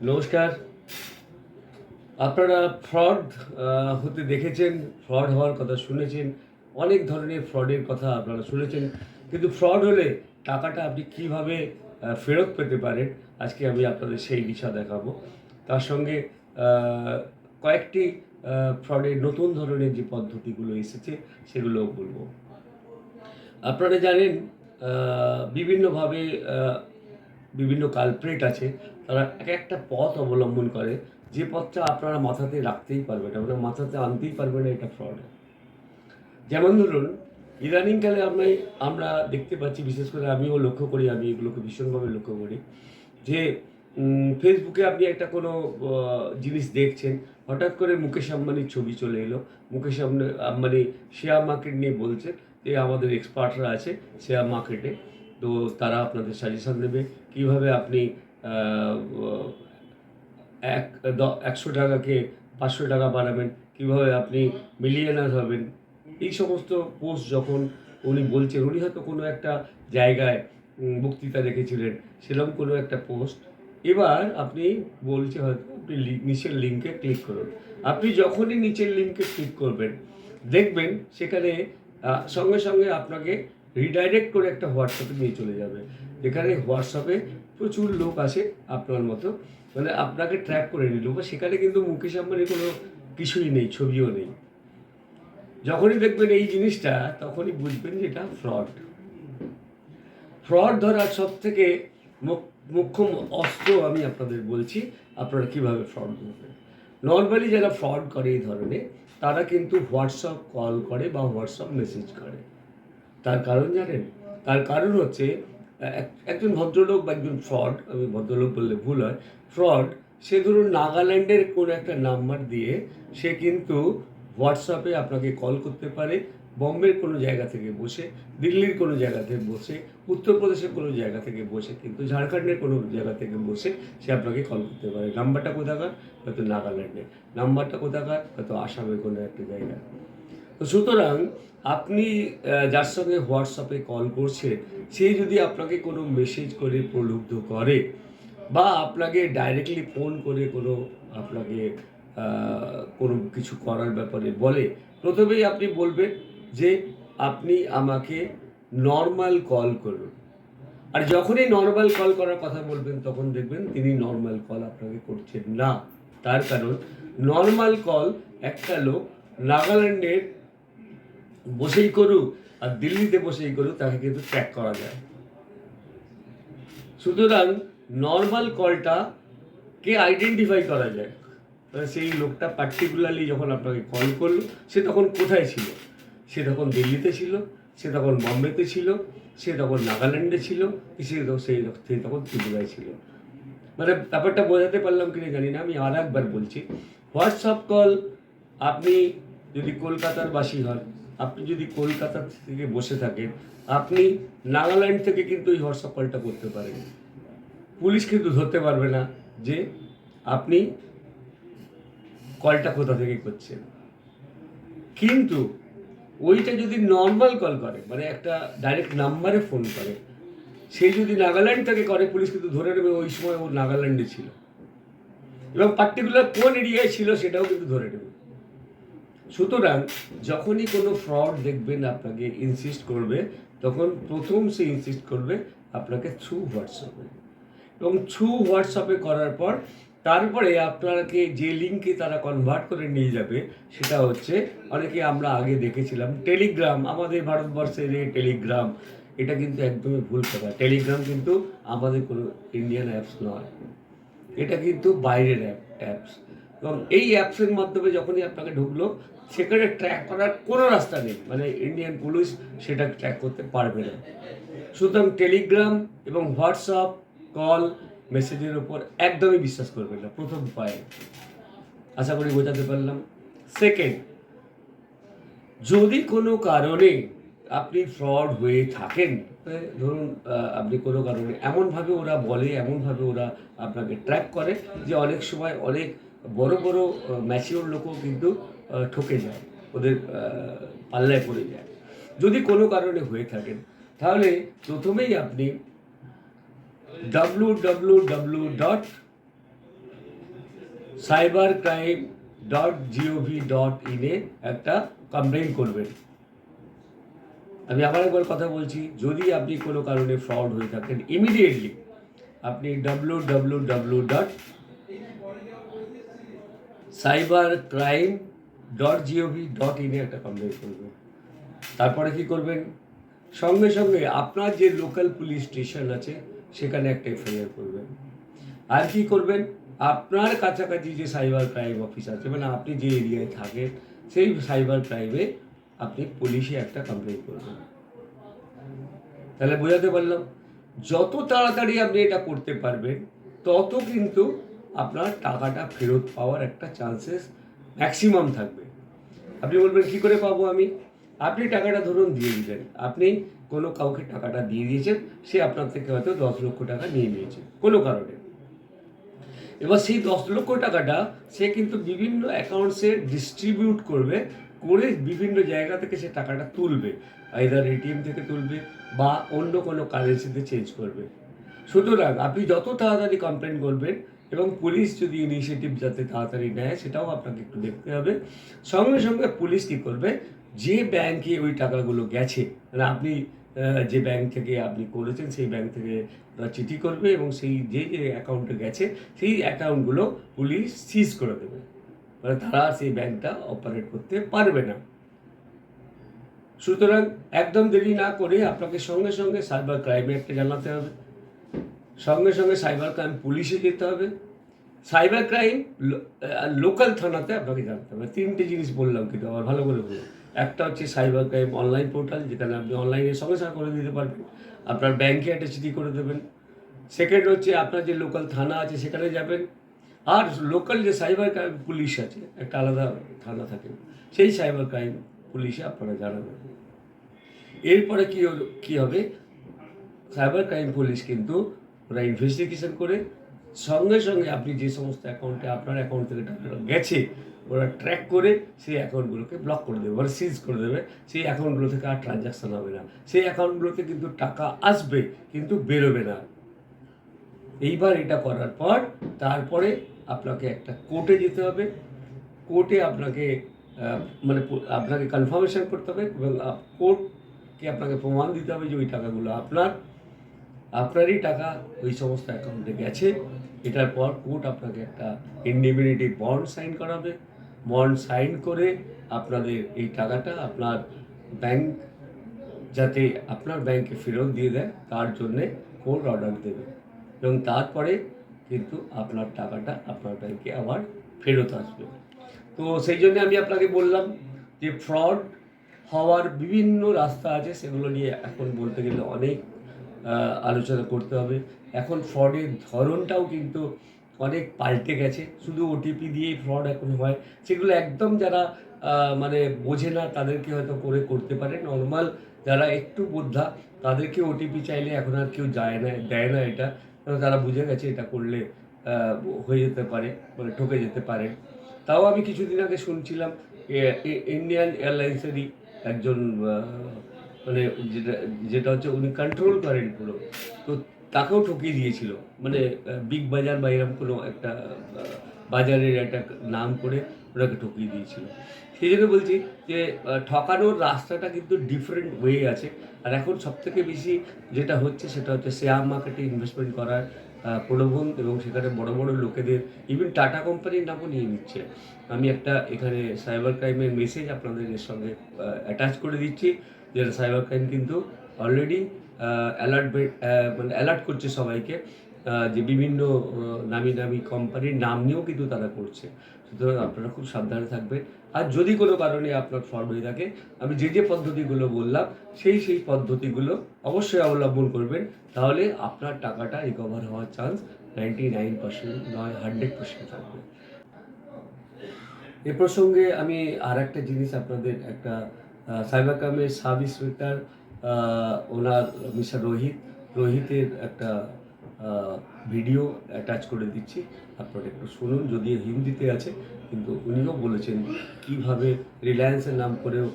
নমস্কার। আপনারা ফ্রড হতে দেখেছেন, ফ্রড হওয়ার কথা শুনেছেন, অনেক ধরনের ফ্রডের কথা আপনারা শুনেছেন। কিন্তু ফ্রড হলে টাকাটা আপনি কীভাবে ফেরত পেতে পারেন, আজকে আমি আপনাদের সেই দিশা দেখাবো। তার সঙ্গে আ কয়েকটি ফ্রডের নতুন ধরনের যে পদ্ধতিগুলো এসেছে সেগুলোও বলব। আপনারা জানেন আ বিভিন্নভাবে আ বিভিন্ন কালপ্রিট আছে। তারা একেকটা পথ অবলম্বন করে। যে পথটা আপনারা মাথাতে রাখতেই পারবেন না, আপনারা মাথাতে আনতেই পারবেন না এটা ফ্রড। যেমন ধরুন, ইদানিংকালে আমরা দেখতে পাচ্ছি, বিশেষ করে আমিও লক্ষ্য করি, আমি এগুলোকে ভীষণভাবে লক্ষ্য করি যে ফেসবুকে আপনি একটা কোনো আ জিনিস দেখছেন, হঠাৎ করে মুকেশ আম্বানির ছবি চলে এলো। মুকেশ আম্বানি শেয়ার মার্কেট নিয়ে বলছে যে আমাদের এক্সপার্টরা আছে শেয়ার মার্কেটে। তো তারা আপনাদের সাজেশন দেবে কিভাবে আপনি আ ও এক দ ৳১০০ কে ৳৫০০ বানাবেন, কিভাবে আপনি মিলিয়নার হবেন। এই সমস্ত পোস্ট যখন উনি বলছেন, উনি হয়তো কোনো একটা জায়গায় বক্তৃতা রেখেছিলেন, সেরকম কোনো একটা পোস্ট। এবার আপনি বলছে হয়তো আপনি নিচের লিঙ্কে ক্লিক করুন। আপনি যখনই নিচের লিঙ্কে ক্লিক করবেন, দেখবেন সেখানে সঙ্গে, সঙ্গে আপনাকে রিডাইরেক্ট করে একটা হোয়াটসঅ্যাপে নিয়ে চলে যাবে। যেখানে হোয়াটসঅ্যাপে প্রচুর লোক আছে আপনার মতো, মানে আপনাকে ট্র্যাক করে নিল। বা সেখানে কিন্তু মুকেশ আম্বানির কোনো কিছুই নেই, ছবিও নেই। যখনই দেখবেন এই জিনিসটা, তখনই বুঝবেন যে এটা ফ্রড। ফ্রড ধরার সবথেকে মোক্ষম অস্ত্র আমি আপনাদের বলছি, আপনারা কীভাবে ফ্রড ধরবেন। নরমালি যারা ফ্রড করে এই ধরনের, তারা কিন্তু হোয়াটসঅ্যাপ কল করে বা হোয়াটসঅ্যাপ মেসেজ করে। তার কারণ জানেন? তার কারণ হচ্ছে একজন ভদ্রলোক বা একজন ফ্রড, আমি ভদ্রলোক বললে ভুল হয়, ফ্রড সে ধরুন নাগাল্যান্ডের কোনো একটা নাম্বার দিয়ে সে কিন্তু হোয়াটসঅ্যাপে আপনাকে কল করতে পারে, বম্বের কোনো জায়গা থেকে বসে, দিল্লির কোনো জায়গা থেকে বসে, উত্তরপ্রদেশের কোনো জায়গা থেকে বসে, কিন্তু ঝাড়খণ্ডের কোনো জায়গা থেকে বসে সে আপনাকে কল করতে পারে। নাম্বারটা কোথাকার? হয়তো নাগাল্যান্ডের। নাম্বারটা কোথাকার? হয়তো আসামের কোনো একটা জায়গায়। তো সুতরাং আপনি যার সঙ্গে হোয়াটসঅ্যাপে কল করছেন, সে যদি আপনাকে কোনো মেসেজ করে প্রলুব্ধ করে বা আপনাকে ডাইরেক্টলি ফোন করে আপনাকে কোনো কিছু করার ব্যাপারে বলে, প্রথমেই আপনি বলবেন যে আপনি আমাকে নর্মাল কল করুন। আর যখনই নরমাল কল করার কথা বলবেন, তখন দেখবেন তিনি নরমাল কল আপনাকে করছেন না। তার কারণ নরমাল কল একটা লোক নাগাল্যান্ডের বসেই করুক আর দিল্লিতে বসেই করুক, তাকে কিন্তু ট্র্যাক করা যায়। সুতরাং নর্মাল কলটা কে আইডেন্টিফাই করা যায়। সেই লোকটা পার্টিকুলারলি যখন আপনাকে কল করলো, সে তখন কোথায় ছিল? সে তখন দিল্লিতে ছিল, সে তখন বম্বেতে ছিল, সে তখন নাগাল্যান্ডে ছিল, সে তখন ত্রিপুরায় ছিল। মানে ব্যাপারটা বোঝাতে পারলাম কিনা জানি না, আমি আরেকবার বলছি। হোয়াটসঅ্যাপ কল আপনি যদি কলকাতার বাসী হন, আপনি যদি কলকাতা থেকে বসে থাকেন, আপনি নাগাল্যান্ড থেকে কিন্তু এই হোয়াটসঅ্যাপ কলটা করতে পারেন। পুলিশ কিন্তু ধরতে পারবে না যে আপনি কলটা কোথা থেকে করছেন। কিন্তু ওইটা যদি নর্মাল কল করে, মানে একটা ডাইরেক্ট নাম্বারে ফোন করে, সে যদি নাগাল্যান্ড থেকে করে, পুলিশ কিন্তু ধরে নেবে ওই সময় ও নাগাল্যান্ডে ছিল, এবং পার্টিকুলার কোন এরিয়ায় ছিল সেটাও কিন্তু ধরে নেবে। সুতরাং যখনই কোনো ফ্রড দেখবেন আপনাকে ইনসিস্ট করবে, তখন প্রথম সে ইনসিস্ট করবে আপনাকে থ্রু হোয়াটসঅ্যাপে, এবং থ্রু হোয়াটসঅ্যাপে করার পর তারপরে আপনাকে যে লিঙ্কে তারা কনভার্ট করে নিয়ে যাবে, সেটা হচ্ছে অনেকে আমরা আগে দেখেছিলাম টেলিগ্রাম। আমাদের ভারতবর্ষের এই টেলিগ্রাম, এটা কিন্তু একদমই ভুল কথা। টেলিগ্রাম কিন্তু আমাদের কোনো ইন্ডিয়ান অ্যাপস নয়, এটা কিন্তু বাইরের অ্যাপস। এবং এই অ্যাপসের মাধ্যমে যখনই আপনাকে ঢুকলো, সেখানে ট্র্যাক করার কোনো রাস্তা নেই, মানে ইন্ডিয়ান পুলিশ সেটা ট্র্যাক করতে পারবে না। সুতরাং টেলিগ্রাম এবং হোয়াটসঅ্যাপ কল মেসেজের ওপর একদমই বিশ্বাস করবেন না, প্রথম পয়েন্ট। আশা করি বোঝাতে পারলাম। সেকেন্ড, যদি কোনো কারণে আপনি ফ্রড হয়ে থাকেন, ধরুন আপনি কোনো কারণে এমনভাবে ওরা বলে, এমনভাবে ওরা আপনাকে ট্র্যাক করে যে অনেক সময় অনেক বড় বড় ম্যাচিওর লোকও কিন্তু ঠকে যায়, ওদের পাল্লায় পড়ে যায়। যদি কোনো কারণে হয়ে থাকেন, তাহলে প্রথমেই আপনি www cybercrime.gov.in এ একটা কমপ্লেন করবেন। আমি আবার একবার কথা বলছি, যদি আপনি কোনো কারণে ফ্রড হয়ে থাকেন ইমিডিয়েটলি আপনি www.cybercrime.gov.in এ একটা কমপ্লেন করবেন। তারপরে কি করবেন, সঙ্গে সঙ্গে আপনার যে লোকাল পুলিশ স্টেশন আছে সেখানে একটা এফআইআর করবেন। আর কি করবেন, আপনার কাছাকাছি যে সাইবার ক্রাইম অফিস আছে, মানে আপনি যে এরিয়ায় থাকেন সেই সাইবার ক্রাইমে আপনি পুলিশে একটা কমপ্লেন করবেন। তাহলে বোঝাতে পারলাম, যত তাড়াতাড়ি আপনি এটা করতে পারবেন তত কিন্তু আপনার টাকাটা ফেরত পাওয়ার একটা চান্সেস ম্যাক্সিমাম থাকবে। আপনি বলবেন কী করে পাবো আমি? আপনি টাকাটা ধরুন দিয়ে দিলেন, আপনি কোনো কাউকে টাকাটা দিয়ে দিয়েছেন, সে আপনার থেকে হয়তো 10 লক্ষ টাকা নিয়ে নিয়েছে কোনো কারণে। এবার সেই 10 লক্ষ টাকাটা সে কিন্তু বিভিন্ন অ্যাকাউন্টসে ডিস্ট্রিবিউট করবে, করে বিভিন্ন জায়গা থেকে সে টাকাটা তুলবে, আইদার এটিএম থেকে তুলবে বা অন্য কোনো কারেন্সিতে চেঞ্জ করবে। সুতরাং আপনি যত তাড়াতাড়ি কমপ্লেন করবেন এবং পুলিশ যদি ইনিশিয়েটিভ যাতে তাড়াতাড়ি নেয় সেটাও আপনাকে একটু দেখতে হবে। সঙ্গে সঙ্গে পুলিশ কী করবে, যে ব্যাংকে ওই টাকাগুলো গেছে, মানে আপনি যে ব্যাংক থেকে আপনি করেছেন সেই ব্যাংক থেকে চিঠি করবে এবং সেই যে যে অ্যাকাউন্টে গেছে সেই অ্যাকাউন্টগুলো পুলিশ সিজ করে দেবে, মানে তারা সেই ব্যাংকটা অপারেট করতে পারবে না। সুতরাং একদম দেরি না করে আপনাকে সঙ্গে সঙ্গে সাইবার ক্রাইমে একটা জানাতে হবে, সঙ্গে সঙ্গে সাইবার ক্রাইম পুলিশে যেতে হবে, সাইবার ক্রাইম লোকাল থানাতে আপনাকে জানতে হবে। 3টে জিনিস বললাম, কিন্তু আবার ভালো করে বলুন। একটা হচ্ছে সাইবার ক্রাইম অনলাইন পোর্টাল, যেখানে আপনি অনলাইনে সঙ্গে সঙ্গে করে দিতে পারবেন, আপনার ব্যাংকে একটা চিঠি করে দেবেন। সেকেন্ড হচ্ছে আপনার যে লোকাল থানা আছে সেখানে যাবেন, আর লোকাল যে সাইবার ক্রাইম পুলিশ আছে, একটা আলাদা থানা থাকে, সেই সাইবার ক্রাইম পুলিশে আপনারা জানাবেন। এরপরে কী হবে, সাইবার ক্রাইম পুলিশ কিন্তু ওরা ইনভেস্টিগেশন করে সঙ্গে সঙ্গে আপনি যে সমস্ত অ্যাকাউন্টে আপনার অ্যাকাউন্ট থেকে টাকাটা গেছে ওরা ট্র্যাক করে সেই অ্যাকাউন্টগুলোকে ব্লক করে দেবে, মানে সিজ করে দেবে। সেই অ্যাকাউন্টগুলো থেকে আর ট্রানজাকশান হবে না, সেই অ্যাকাউন্টগুলোতে কিন্তু টাকা আসবে কিন্তু বেরোবে না। এইবার এটা করার পর তারপরে আপনাকে একটা কোর্টে যেতে হবে, কোর্টে আপনাকে মানে আপনাকে কনফার্মেশন করতে হবে এবং কোর্টকে আপনাকে প্রমাণ দিতে হবে যে ওই টাকাগুলো আপনারই টাকা ওই সমস্ত অ্যাকাউন্টে গেছে। এটার পর কোর্ট আপনাকে একটা ইন্ডেমনিটি বন্ড সাইন করাবে, বন্ড সাইন করে আপনাদের এই টাকাটা আপনার ব্যাংক যাতে আপনার ব্যাংকে ফেরত দিয়ে দেয় তার জন্যে কোর্ট অর্ডার দেবে এবং তারপরে কিন্তু আপনার টাকাটা আপনার ব্যাংকে আবার ফেরত আসবে। তো সেই জন্য আমি আপনাকে বললাম যে ফ্রড হওয়ার বিভিন্ন রাস্তা আছে, সেগুলো নিয়ে এখন বলতে গেলে অনেক আলোচনা করতে হবে। এখন ফ্রডের ধরনটাও কিন্তু অনেক পাল্টে গেছে, শুধু ওটিপি দিয়েই ফ্রড এখন হয়, সেগুলো একদম যারা মানে বোঝে না তাদেরকে হয়তো করতে পারে। নর্মাল যারা একটু বোদ্ধা তাদেরকে ওটিপি চাইলে এখন আর কেউ দেয় না এটা, কারণ তারা বুঝে গেছে এটা করলে হয়ে যেতে পারে, মানে ঠকে যেতে পারে। তাও আমি কিছুদিন আগে শুনছিলাম ইন্ডিয়ান এয়ারলাইন্সেরই একজন মানে যেটা হচ্ছে উনি কন্ট্রোল করেন পুরো, তো তাকেও ঠকিয়ে দিয়েছিল, মানে বিগ বাজার বা এরকম কোনো একটা বাজারের একটা নাম করে ওনাকে ঠকিয়ে দিয়েছিল। সেই জন্য বলছি যে ঠকানোর রাস্তাটা কিন্তু ডিফারেন্ট ওয়ে আছে। আর এখন সবথেকে বেশি যেটা হচ্ছে সেটা হচ্ছে শেয়ার মার্কেটে ইনভেস্টমেন্ট করার প্রলোভন, এবং সেখানে বড় বড় লোকেদের ইভেন টাটা কোম্পানির নামও নিয়ে নিচ্ছে। আমি একটা এখানে সাইবার ক্রাইমের মেসেজ আপনাদের এর সঙ্গে অ্যাটাচ করে দিচ্ছি, যেটা সাইবার ক্রাইম কিন্তু অলরেডি মানে অ্যালার্ট করছে সবাইকে যে বিভিন্ন নামি নামি কোম্পানির নাম নিয়েও কিন্তু তারা করছে। সুতরাং আপনারা খুব সাবধানে থাকবেন। আর যদি কোনো কারণে আপনার ফ্রড হয়ে থাকে, আমি যে পদ্ধতিগুলো বললাম সেই পদ্ধতিগুলো অবশ্যই অবলম্বন করবেন, তাহলে আপনার টাকাটা রিকভার হওয়ার চান্স 99% নয় 100% থাকবে। এ প্রসঙ্গে আমি আর একটা জিনিস আপনাদের একটা সাইবার ক্রাইমের সাব ইন্সপেক্টর ওনার মিস্টার রোহিতের একটা ভিডিও অ্যাটাচ করে দিচ্ছি, আপনারা একটু শুনুন। যদিও হিন্দিতে আছে, কিন্তু উনিও বলেছেন কীভাবে রিলায়েন্সের নাম করেও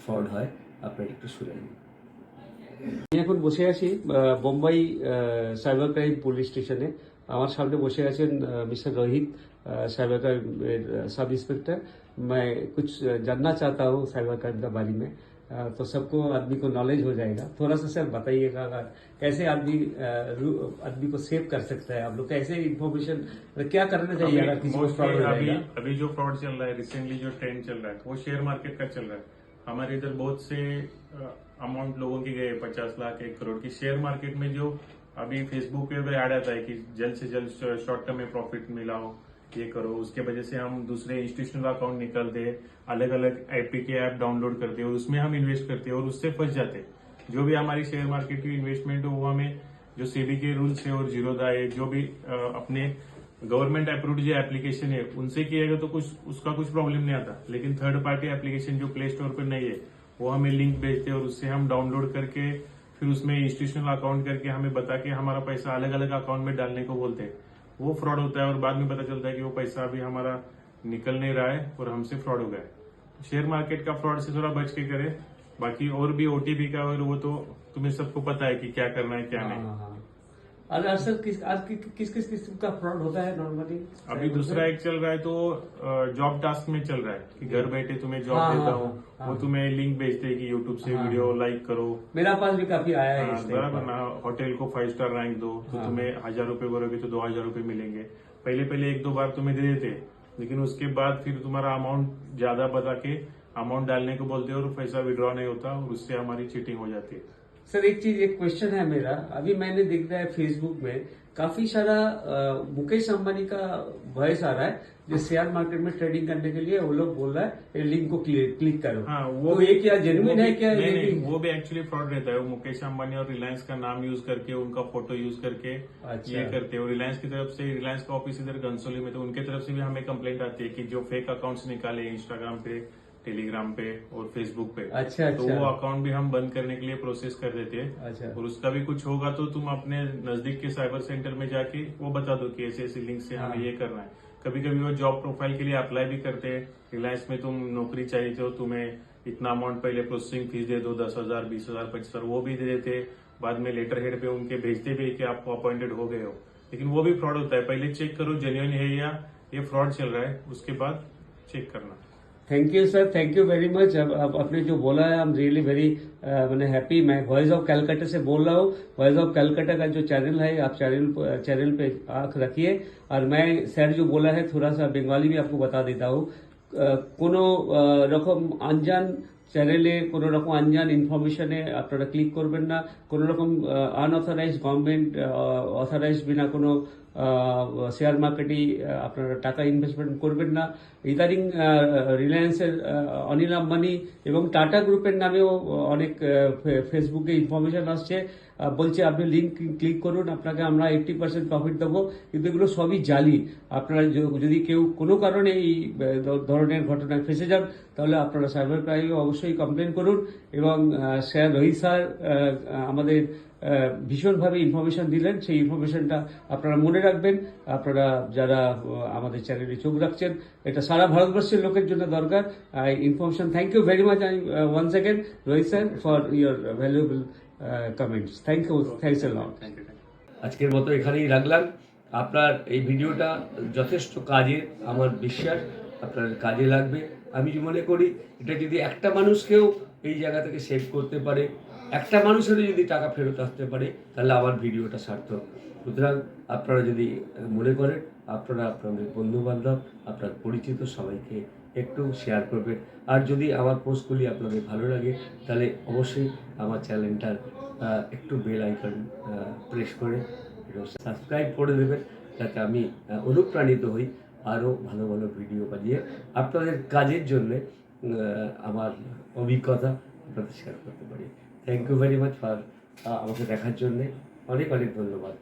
ফ্রড হয়, আপনারা একটু শুনে নিন। আমি এখন বসে আছি বোম্বাই সাইবার ক্রাইম পুলিশ স্টেশনে। আমার সামনে বসে আছেন mister Rohit cyber crime sub inspector. मैं कुछ जानना चाहता हूँ साइबर क्राइम के बारे में, तो सबको आदमी को नॉलेज हो जाएगा। थोड़ा सा सर बताइएगा कैसे आदमी को सेव कर सकता है, आप लोग कैसे इंफॉर्मेशन क्या करना चाहिए अगर किसी को फ्रॉड हो जाएगा। अभी जो फ्रॉड चल रहा है, रिसेंटली जो ट्रेंड चल रहा है वो शेयर मार्केट का चल रहा है। हमारे इधर बहुत से अमाउंट लोगों की गए 50 लाख 1 करोड़ की शेयर मार्केट में। जो अभी फेसबुक पे ऐड आता है कि जल्द से जल्द शॉर्ट टर्म में प्रॉफिट मिलाओ, ये करो, उसके वजह से हम दूसरे इंस्टीट्यूशनल अकाउंट निकलते, अलग अलग एपी के ऐप डाउनलोड करते और उसमें हम इन्वेस्ट करते और उससे फंस जाते। जो भी हमारी शेयर मार्केट की इन्वेस्टमेंट हो वो हमें जो सेबी के रूल्स है और जीरोधा है, जो भी अपने गवर्नमेंट अप्रूव्ड जो एप्लीकेशन है उनसे किएगा तो कुछ उसका कुछ प्रॉब्लम नहीं आता। लेकिन थर्ड पार्टी एप्लीकेशन जो प्ले स्टोर पर नहीं है वो हमें लिंक भेजते और उससे हम डाउनलोड करके फिर उसमें इंस्टीट्यूशनल अकाउंट करके हमें बता के हमारा पैसा अलग अलग अकाउंट में डालने को बोलते हैं। वो फ्रॉड होता है और बाद में पता चलता है कि वो पैसा अभी हमारा निकल नहीं रहा है और हमसे फ्रॉड हो गया है। शेयर मार्केट का फ्रॉड से थोड़ा बच के करे। बाकी और भी ओटीपी का और वो तो तुम्हें सबको पता है कि क्या करना है क्या नहीं। और सर किस किस किस्म का फ्रॉड होता है नॉर्मली। अभी दूसरा एक चल रहा है तो जॉब टास्क में चल रहा है कि घर बैठे तुम्हें जॉब देता हूँ, वो तुम्हें लिंक भेजते हैं कि यूट्यूब से वीडियो लाइक करो। मेरा पास भी काफी आया है बराबर ना, होटल को 5 स्टार रैंक दो तो तुम्हें 1000 रुपए भरोगे तो 2000 रुपए मिलेंगे। पहले 1-2 बार तुम्हें दे देते, लेकिन उसके बाद फिर तुम्हारा अमाउंट ज्यादा बता के अमाउंट डालने को बोलते हैं और पैसा विड्रॉ नहीं होता और उससे हमारी चीटिंग हो जाती है। सर एक क्वेश्चन है मेरा, अभी मैंने देख रहा है फेसबुक में काफी सारा मुकेश अंबानी का वॉइस आ रहा है जो शेयर मार्केट में ट्रेडिंग करने के लिए वो लोग बोल रहा है लिंक को क्लिक करो। हाँ, वो ये क्या जेन्युइन है क्या? नहीं, वो भी एक्चुअली फ्रॉड रहता है। वो मुकेश अंबानी और रिलायंस का नाम यूज करके उनका फोटो यूज करके ये करते हैं। और रिलायंस की तरफ से, रिलायंस का ऑफिस इधर घनसोली में, तो उनके तरफ से भी हमें कंप्लेंट आती है कि जो फेक अकाउंट्स निकाले इंस्टाग्राम पे, टेलीग्राम पे और फेसबुक पे, अच्छा, तो वो अकाउंट भी हम बंद करने के लिए प्रोसेस कर देते हैं। अच्छा। और उसका भी कुछ होगा तो तुम अपने नजदीक के साइबर सेंटर में जाके वो बता दो कि ऐसे ऐसे लिंक से हमें ये करना है। कभी कभी वो जॉब प्रोफाइल के लिए अप्लाई भी करते हैं। रिलायंस में तुम नौकरी चाहिए हो, तुम्हें इतना अमाउंट पहले प्रोसेसिंग फीस दे दो, 10,000 20,000 25,000, वो भी दे देते। बाद में लेटर हेड पे उनके भेजते भी कि आपको अपॉइंटेड हो गए हो, लेकिन वो भी फ्रॉड होता है। पहले चेक करो जेन्युइन है या ये फ्रॉड चल रहा है, उसके बाद चेक करना। Thank you sir, thank you very much. अब आपने जो बोला है आई एम रियली वेरी मैंने हैप्पी। मैं वॉइस ऑफ कैलकाटा से बोल रहा हूँ। वॉइस ऑफ कैलकाटा का जो चैनल है, आप चैनल पे आंख रखिए। और मैं सर जो बोला है थोड़ा सा बंगाली भी आपको बता देता हूँ। কোনো রকম আনজান চ্যানেলে কোনো রকম আনজান ইনফরমেশনে আপনারা ক্লিক করবেন না। কোনো রকম আনঅথরাইজ গভর্নমেন্ট অথরাইজ বিনা কোনো শেয়ার মার্কেটে আপনারা টাকা ইনভেস্টমেন্ট করবেন না। ইদানিং রিলায়েন্সের অনিল আম্বানি এবং টাটা গ্রুপের নামেও অনেক ফেসবুকে ইনফরমেশন আসছে, বলছে আপনি লিঙ্ক ক্লিক করুন, আপনাকে আমরা 80% প্রফিট দেবো। কিন্তু এগুলো সবই জালি। আপনারা যদি কেউ কোনো কারণে এই ধরনের ঘটনায় ফেসে যান তাহলে আপনারা সাইবার ক্রাইমে অবশ্যই কমপ্লেন করুন। এবং স্যার রোহিত স্যার আমাদের ভীষণভাবে ইনফরমেশন দিলেন, সেই ইনফরমেশনটা আপনারা মনে রাখবেন। আপনারা যারা আমাদের চ্যানেলে চোখ রাখছেন, এটা সারা ভারতবর্ষের লোকের জন্য দরকার information. Thank you very much once again Rohit sir for your valuable comments. Thank you, thanks a lot. আজকের মতো এখানেই রাখলাম। আপনার এই ভিডিওটা যথেষ্ট কাজের, আমার বিশ্বাস আপনার কাজে লাগবে। আমি মনে করি এটা যদি একটা মানুষকেও এই জায়গা থেকে সেভ করতে পারে, একটা মানুষেরও যদি টাকা ফেরত আসতে পারে, তাহলে আমার ভিডিওটা সার্থক। সুতরাং আপনারা যদি মনে করেন, আপনারা আপনাদের বন্ধুবান্ধব, আপনার পরিচিত সবাইকে একটু শেয়ার করবেন। আর যদি আমার পোস্টগুলি আপনাদের ভালো লাগে তাহলে অবশ্যই আমার চ্যানেলটার একটু বেল আইকন প্রেস করে সাবস্ক্রাইব করে দেবেন, যাতে আমি অনুপ্রাণিত হই আরও ভালো ভালো ভিডিও বানিয়ে আপনাদের কাজের জন্যে আমার অভিজ্ঞতা আপনাদের শেয়ার করতে পারি। Thank you very much for আমাকে দেখার জন্যে। অনেক অনেক ধন্যবাদ।